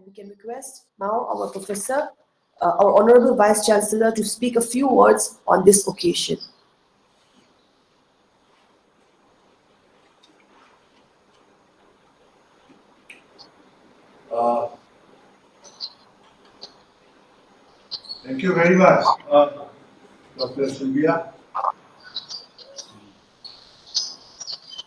And we can request now our Professor, our Honorable Vice-Chancellor, to speak a few words on this occasion. Thank you very much, Dr. Sylvia.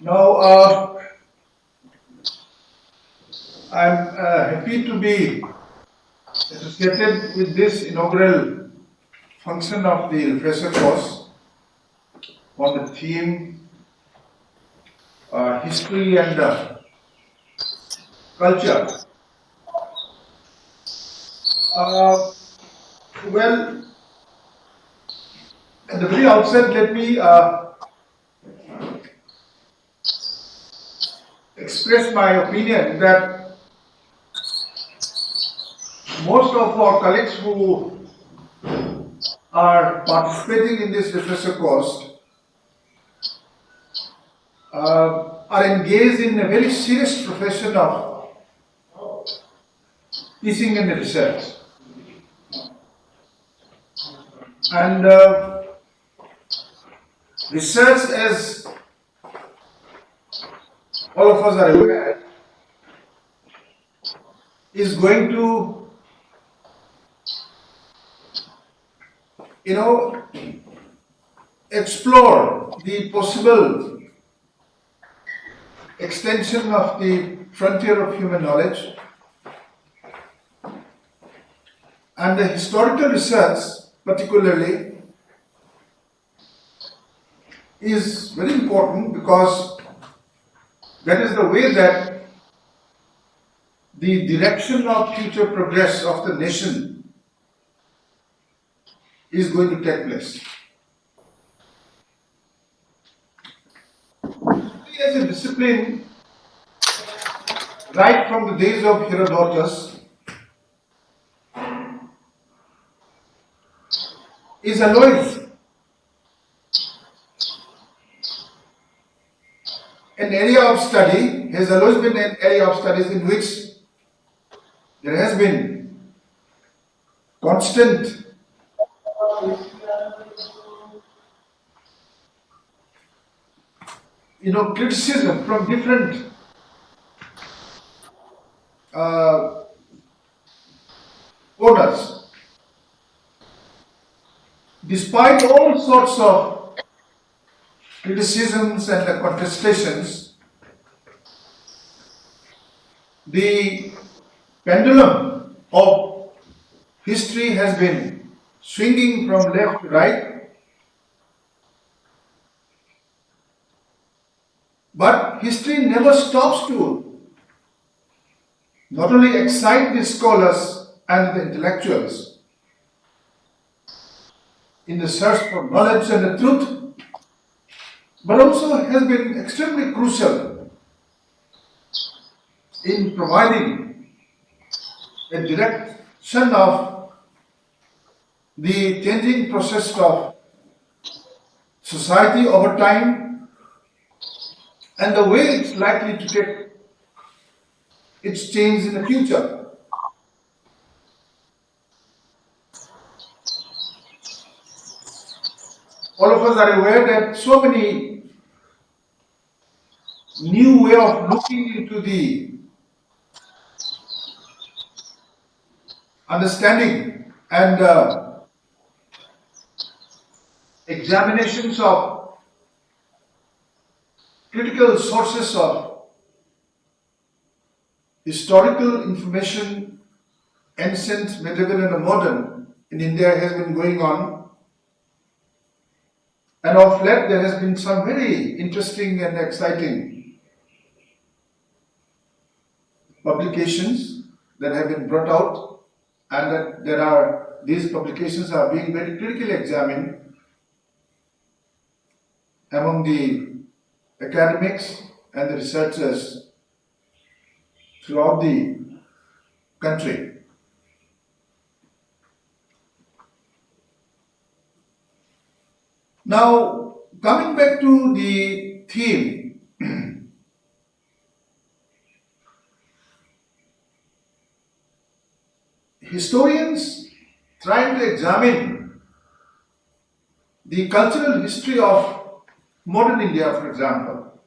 Now, I'm happy to be associated with this inaugural function of the refresher course on the theme history and culture. Well, at the very outset, let me express my opinion that most of our colleagues who are participating in this refresher course are engaged in a very serious profession of teaching and research. And research, as all of us are aware, is going to, explore the possible extension of the frontier of human knowledge. And the historical research, particularly, is very important because that is the way that the direction of future progress of the nation is going to take place. As a discipline, right from the days of Herodotus, is always an area of study, has always been an area of studies in which there has been constant criticism from different owners. Despite all sorts of criticisms and contestations, the pendulum of history has been swinging from left to right, but history never stops to not only excite the scholars and the intellectuals in the search for knowledge and the truth, but also has been extremely crucial in providing a direction of the changing process of society over time and the way it's likely to take its change in the future. All of us are aware that so many new way of looking into the understanding and examinations of critical sources of historical information, ancient, medieval and modern, in India has been going on. And of late there has been some very interesting and exciting publications that have been brought out, and that these publications are being very critically examined among the academics and the researchers throughout the country. Now, coming back to the theme, historians trying to examine the cultural history of modern India, for example,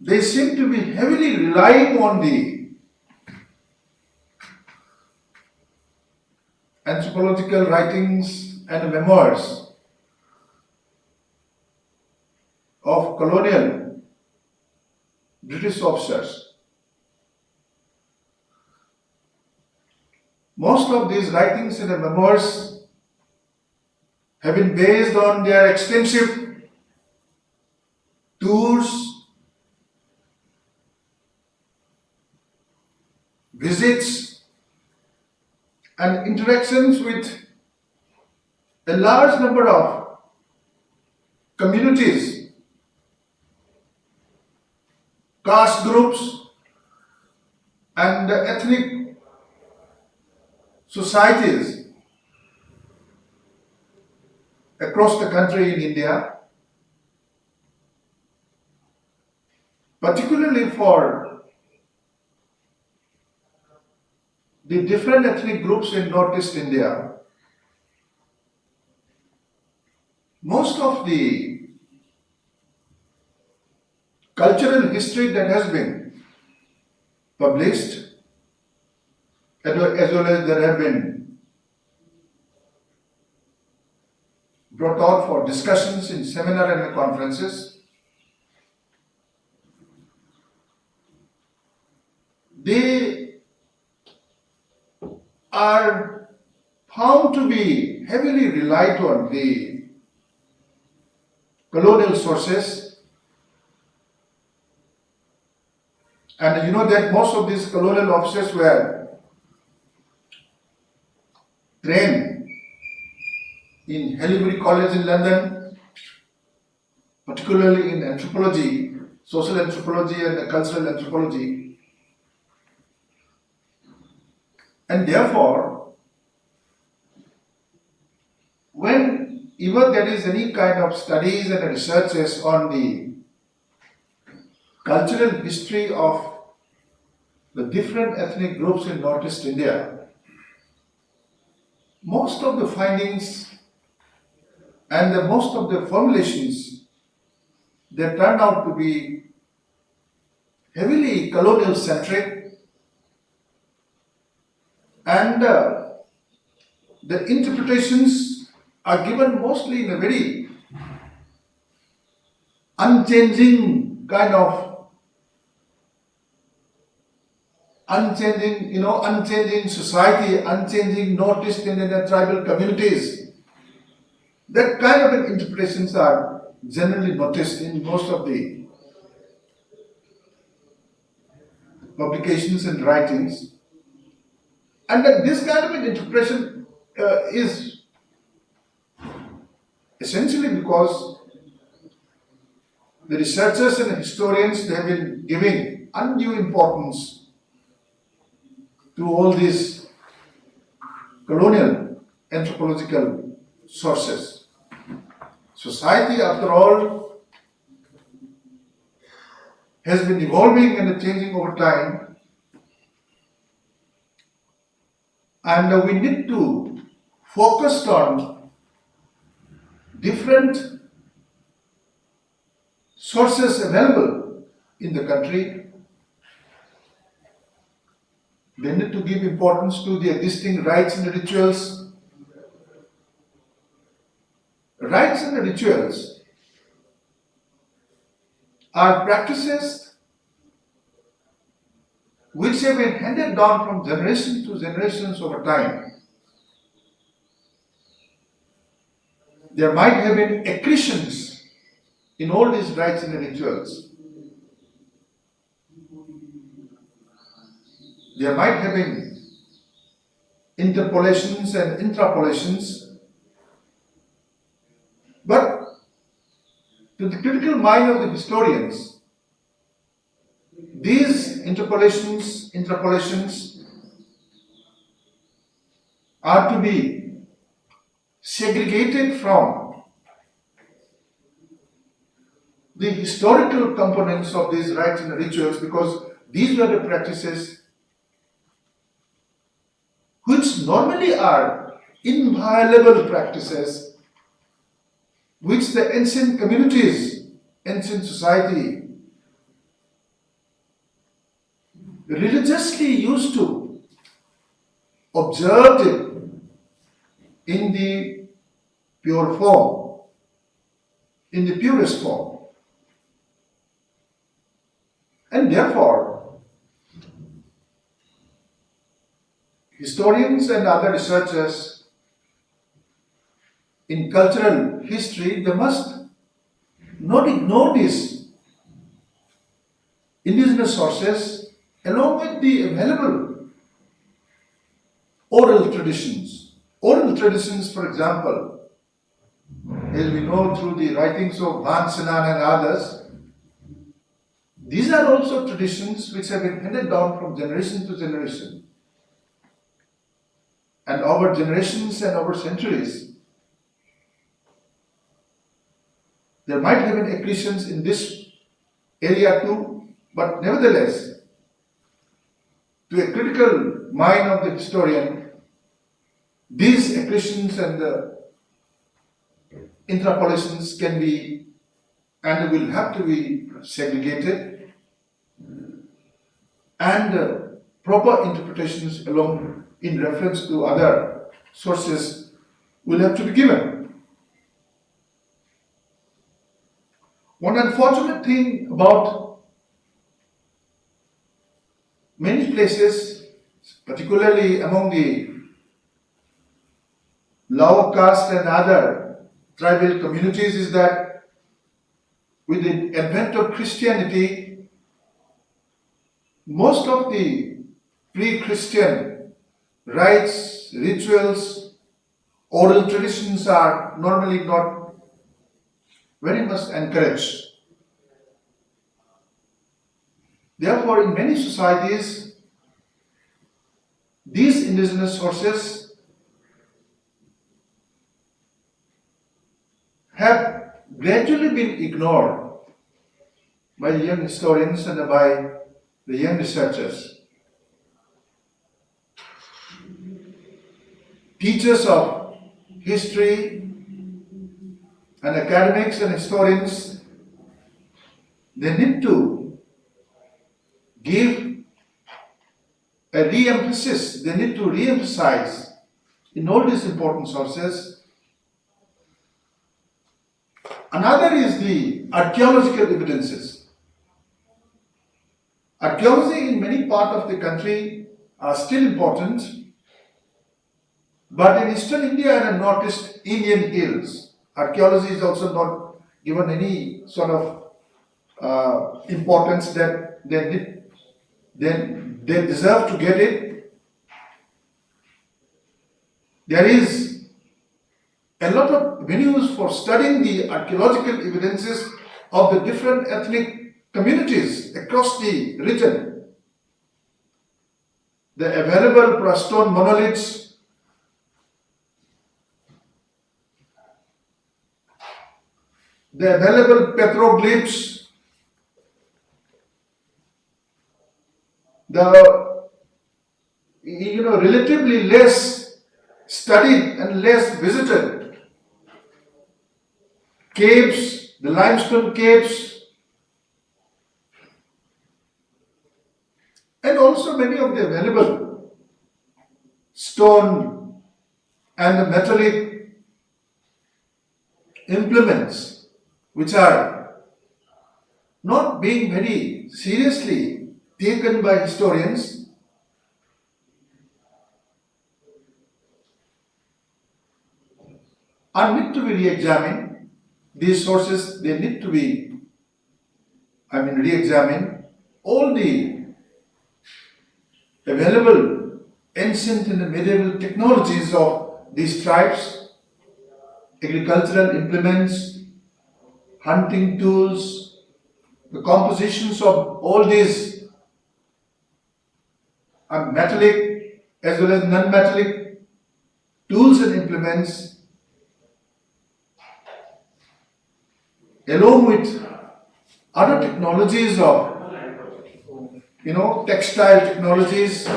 they seem to be heavily relying on the anthropological writings and memoirs of colonial British officers. Most of these writings and memoirs have been based on their extensive tours, visits, and interactions with a large number of communities, caste groups, and ethnic societies across the country in India, particularly for the different ethnic groups in Northeast India. Most of the cultural history that has been published, as well as that have been brought out for discussions in seminar and conferences, they are found to be heavily relied on the colonial sources. And you know that most of these colonial officers were trained in Haileybury College in London, particularly in anthropology, social anthropology and cultural anthropology. And therefore, when even there is any kind of studies and researches on the cultural history of the different ethnic groups in Northeast India, most of the findings and most of the formulations, they turn out to be heavily colonial centric, and the interpretations are given mostly in a very unchanging kind of unchanging society, unchanging Northeast Indian tribal communities. That kind of interpretations are generally noticed in most of the publications and writings. And that this kind of an interpretation is essentially because the researchers and historians, they have been giving undue importance to all these colonial anthropological sources. Society, after all, has been evolving and changing over time, and we need to focus on different sources available in the country. They need to give importance to the existing rites and rituals. Rites and rituals are practices which have been handed down from generation to generations over time. There might have been accretions in all these rites and rituals. There might have been interpolations and intrapolations, but to the critical mind of the historians, these interpolations, intrapolations are to be segregated from the historical components of these rites and rituals, because these were the practices which normally are inviolable practices, which the ancient communities, ancient society religiously used to observe it in the pure form, in the purest form. And therefore, historians and other researchers in cultural history, they must not ignore these indigenous sources along with the available oral traditions. Oral traditions, for example, as we know through the writings of Van Sinan and others, these are also traditions which have been handed down from generation to generation. And over generations and over centuries, there might have been accretions in this area too, but nevertheless, to a critical mind of the historian, these accretions and the interpolations can be and will have to be segregated, and proper interpretations along in reference to other sources will have to be given. One unfortunate thing about many places, particularly among the lower caste and other tribal communities, is that with the advent of Christianity, most of the pre-Christian rites, rituals, oral traditions are normally not very much encouraged. Therefore, in many societies, these indigenous sources have gradually been ignored by the young historians and by the young researchers. Teachers of history and academics and historians, they need to give a re-emphasis, they need to re-emphasize in all these important sources. Another is the archaeological evidences. Archaeology in many parts of the country are still important, but in eastern India and northeast Indian hills, archaeology is also not given any sort of importance that they deserve to get it. There is a lot of venues for studying the archaeological evidences of the different ethnic communities across the region. The available stone monoliths, the available petroglyphs, the relatively less studied and less visited caves, the limestone caves, and also many of the available stone and the metallic implements which are not being very seriously taken by historians. Are need to be re-examined. These sources, they need to be, re-examined. All the available ancient and medieval technologies of these tribes, agricultural implements, hunting tools, the compositions of all these are metallic as well as non-metallic tools and implements, along with other technologies of textile technologies,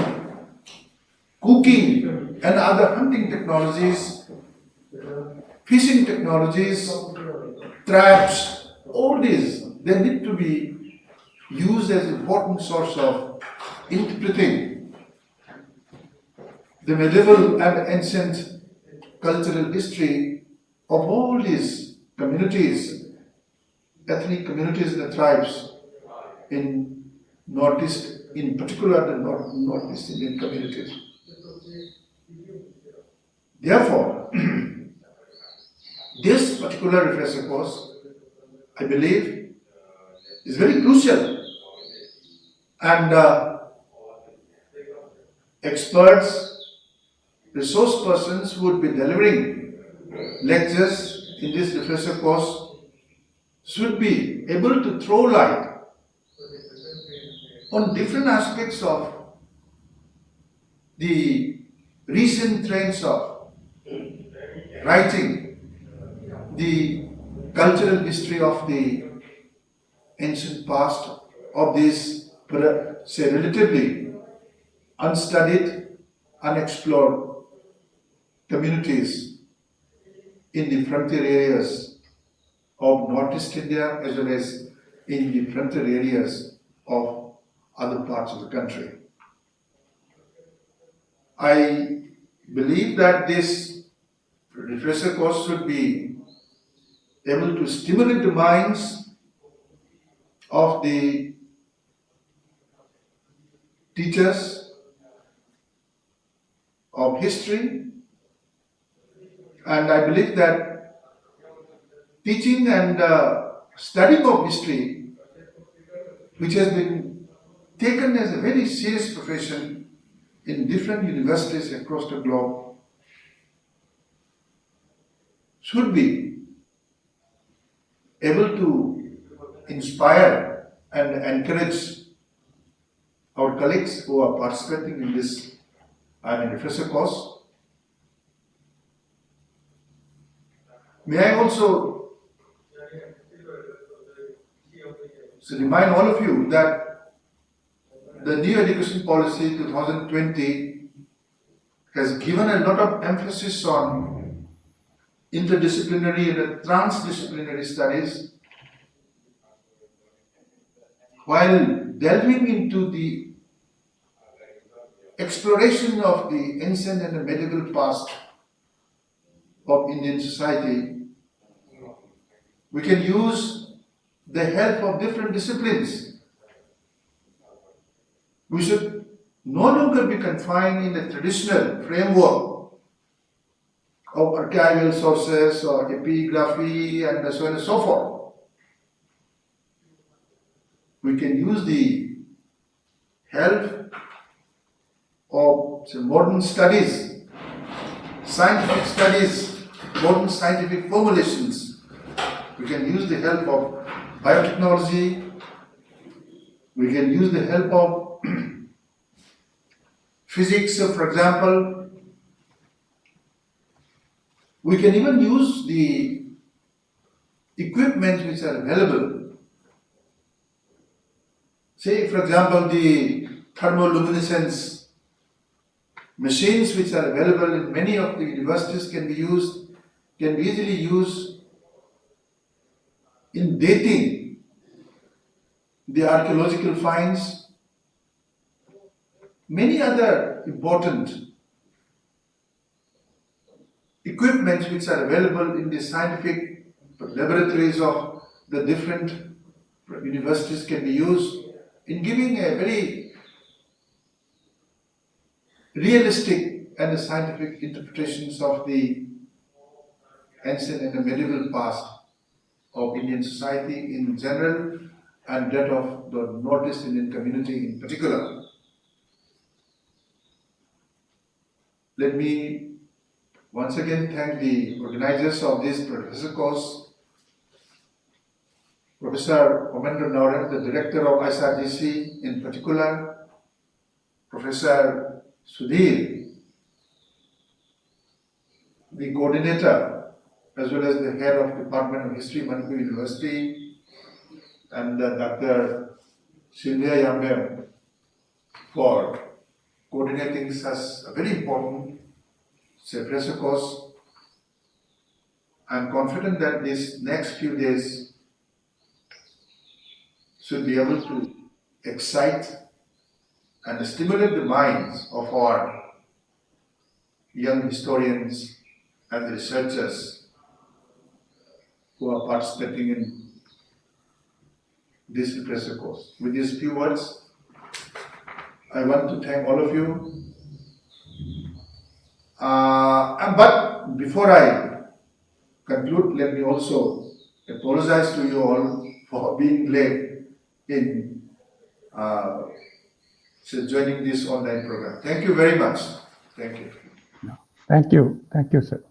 cooking and other hunting technologies, fishing technologies, traps, all these, they need to be used as important source of interpreting the medieval and ancient cultural history of all these communities, ethnic communities and tribes in Northeast, in particular the Northeast Indian communities. Therefore, this particular refresher course, I believe, is very crucial, and experts, resource persons who would be delivering lectures in this refresher course should be able to throw light on different aspects of the recent trends of writing the cultural history of the ancient past of these, say, relatively unstudied, unexplored communities in the frontier areas of Northeast India as well as in the frontier areas of other parts of the country. I believe that this refresher course should be able to stimulate the minds of the teachers of history, and I believe that teaching and studying of history, which has been taken as a very serious profession in different universities across the globe, should be able to inspire and encourage our colleagues who are participating in this refresher course. May I also remind all of you that the new education policy 2020 has given a lot of emphasis on interdisciplinary and transdisciplinary studies, while delving into the exploration of the ancient and the medieval past of Indian society. We can use the help of different disciplines. We should no longer be confined in the traditional framework of archival sources or epigraphy and so on and so forth. We can use the help of modern studies, scientific studies, modern scientific formulations. We can use the help of biotechnology. We can use the help of physics, for example. We can even use the equipment which are available. Say, for example, the thermoluminescence machines which are available in many of the universities can be easily used in dating the archaeological finds. Many other important equipment which are available in the scientific laboratories of the different universities can be used in giving a very realistic and scientific interpretations of the ancient and the medieval past of Indian society in general and that of the Northeast Indian community in particular. Let me once again thank the organizers of this professor course, Professor Lokendra, the director of HRDC in particular, Professor Sudhir, the coordinator, as well as the head of Department of History, Manipur University, and Dr. Singh for coordinating coordinating such a very important, say, pressure course. I'm confident that these next few days should be able to excite and stimulate the minds of our young historians and researchers who are participating in this pressure course. With these few words, I want to thank all of you. But before I conclude, let me also apologize to you all for being late in joining this online program. Thank you very much. Thank you. Thank you. Thank you, sir.